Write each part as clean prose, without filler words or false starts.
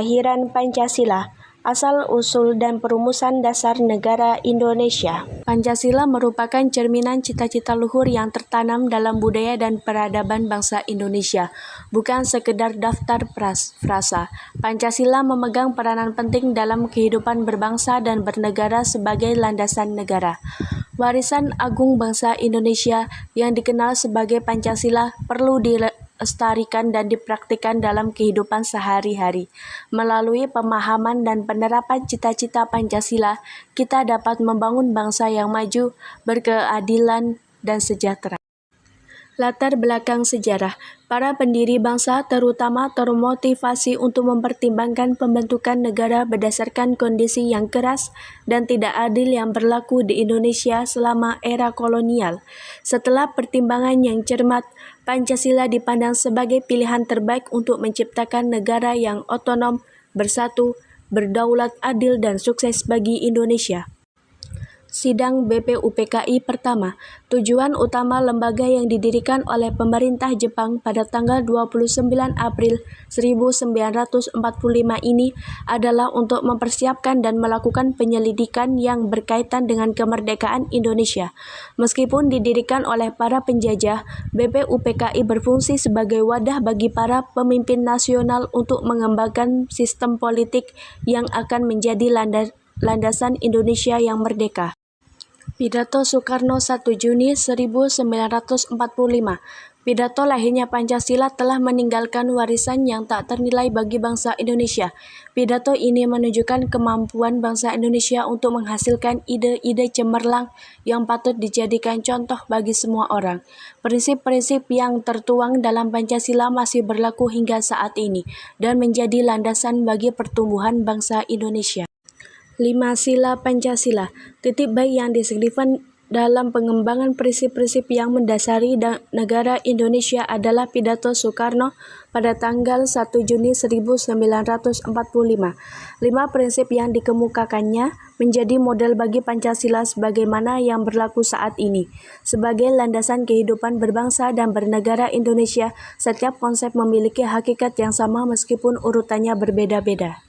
Kelahiran Pancasila, asal-usul dan perumusan dasar negara Indonesia. Pancasila merupakan cerminan cita-cita luhur yang tertanam dalam budaya dan peradaban bangsa Indonesia, bukan sekedar daftar frasa. Pancasila memegang peranan penting dalam kehidupan berbangsa dan bernegara sebagai landasan negara. Warisan agung bangsa Indonesia yang dikenal sebagai Pancasila perlu dilestarikan dan dipraktikkan dalam kehidupan sehari-hari. Melalui pemahaman dan penerapan cita-cita Pancasila, kita dapat membangun bangsa yang maju, berkeadilan, dan sejahtera. Latar belakang sejarah. Para pendiri bangsa terutama termotivasi untuk mempertimbangkan pembentukan negara berdasarkan kondisi yang keras dan tidak adil yang berlaku di Indonesia selama era kolonial. Setelah pertimbangan yang cermat, Pancasila dipandang sebagai pilihan terbaik untuk menciptakan negara yang otonom, bersatu, berdaulat, adil, dan sukses bagi Indonesia. Sidang BPUPKI pertama. Tujuan utama lembaga yang didirikan oleh pemerintah Jepang pada tanggal 29 April 1945 ini adalah untuk mempersiapkan dan melakukan penyelidikan yang berkaitan dengan kemerdekaan Indonesia. Meskipun didirikan oleh para penjajah, BPUPKI berfungsi sebagai wadah bagi para pemimpin nasional untuk mengembangkan sistem politik yang akan menjadi landasan Indonesia yang merdeka. Pidato Soekarno 1 Juni 1945. Pidato lahirnya Pancasila telah meninggalkan warisan yang tak ternilai bagi bangsa Indonesia. Pidato ini menunjukkan kemampuan bangsa Indonesia untuk menghasilkan ide-ide cemerlang yang patut dijadikan contoh bagi semua orang. Prinsip-prinsip yang tertuang dalam Pancasila masih berlaku hingga saat ini dan menjadi landasan bagi pertumbuhan bangsa Indonesia. 5 Sila Pancasila. Titik baik yang disignifikan dalam pengembangan prinsip-prinsip yang mendasari negara Indonesia adalah Pidato Soekarno pada tanggal 1 Juni 1945. 5 prinsip yang dikemukakannya menjadi model bagi Pancasila sebagaimana yang berlaku saat ini. Sebagai landasan kehidupan berbangsa dan bernegara Indonesia, setiap konsep memiliki hakikat yang sama meskipun urutannya berbeda-beda.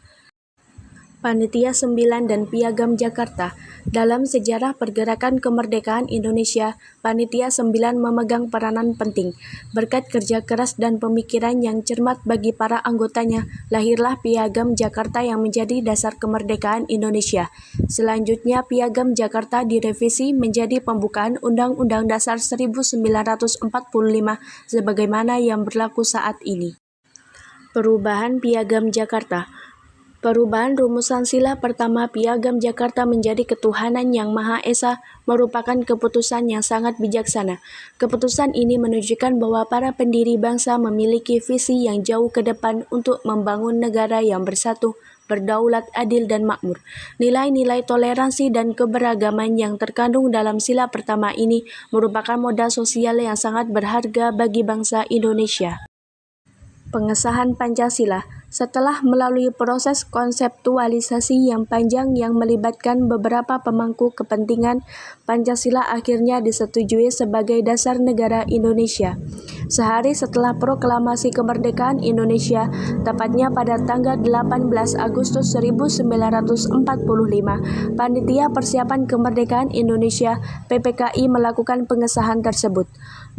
Panitia 9 dan Piagam Jakarta. Dalam sejarah pergerakan kemerdekaan Indonesia, Panitia 9 memegang peranan penting. Berkat kerja keras dan pemikiran yang cermat bagi para anggotanya, lahirlah Piagam Jakarta yang menjadi dasar kemerdekaan Indonesia. Selanjutnya, Piagam Jakarta direvisi menjadi pembukaan Undang-Undang Dasar 1945 sebagaimana yang berlaku saat ini. Perubahan Piagam Jakarta. Perubahan rumusan sila pertama Piagam Jakarta menjadi ketuhanan yang Maha Esa merupakan keputusan yang sangat bijaksana. Keputusan ini menunjukkan bahwa para pendiri bangsa memiliki visi yang jauh ke depan untuk membangun negara yang bersatu, berdaulat, adil, dan makmur. Nilai-nilai toleransi dan keberagaman yang terkandung dalam sila pertama ini merupakan modal sosial yang sangat berharga bagi bangsa Indonesia. Pengesahan Pancasila. Setelah melalui proses konseptualisasi yang panjang yang melibatkan beberapa pemangku kepentingan, Pancasila akhirnya disetujui sebagai dasar negara Indonesia. Sehari setelah proklamasi kemerdekaan Indonesia, tepatnya pada tanggal 18 Agustus 1945, Panitia Persiapan Kemerdekaan Indonesia (PPKI) melakukan pengesahan tersebut.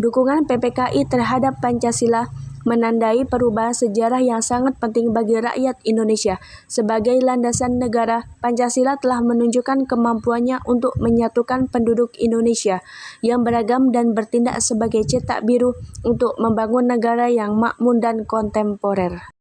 Dukungan PPKI terhadap Pancasila menandai perubahan sejarah yang sangat penting bagi rakyat Indonesia. Sebagai landasan negara, Pancasila telah menunjukkan kemampuannya untuk menyatukan penduduk Indonesia yang beragam dan bertindak sebagai cetak biru untuk membangun negara yang makmur dan kontemporer.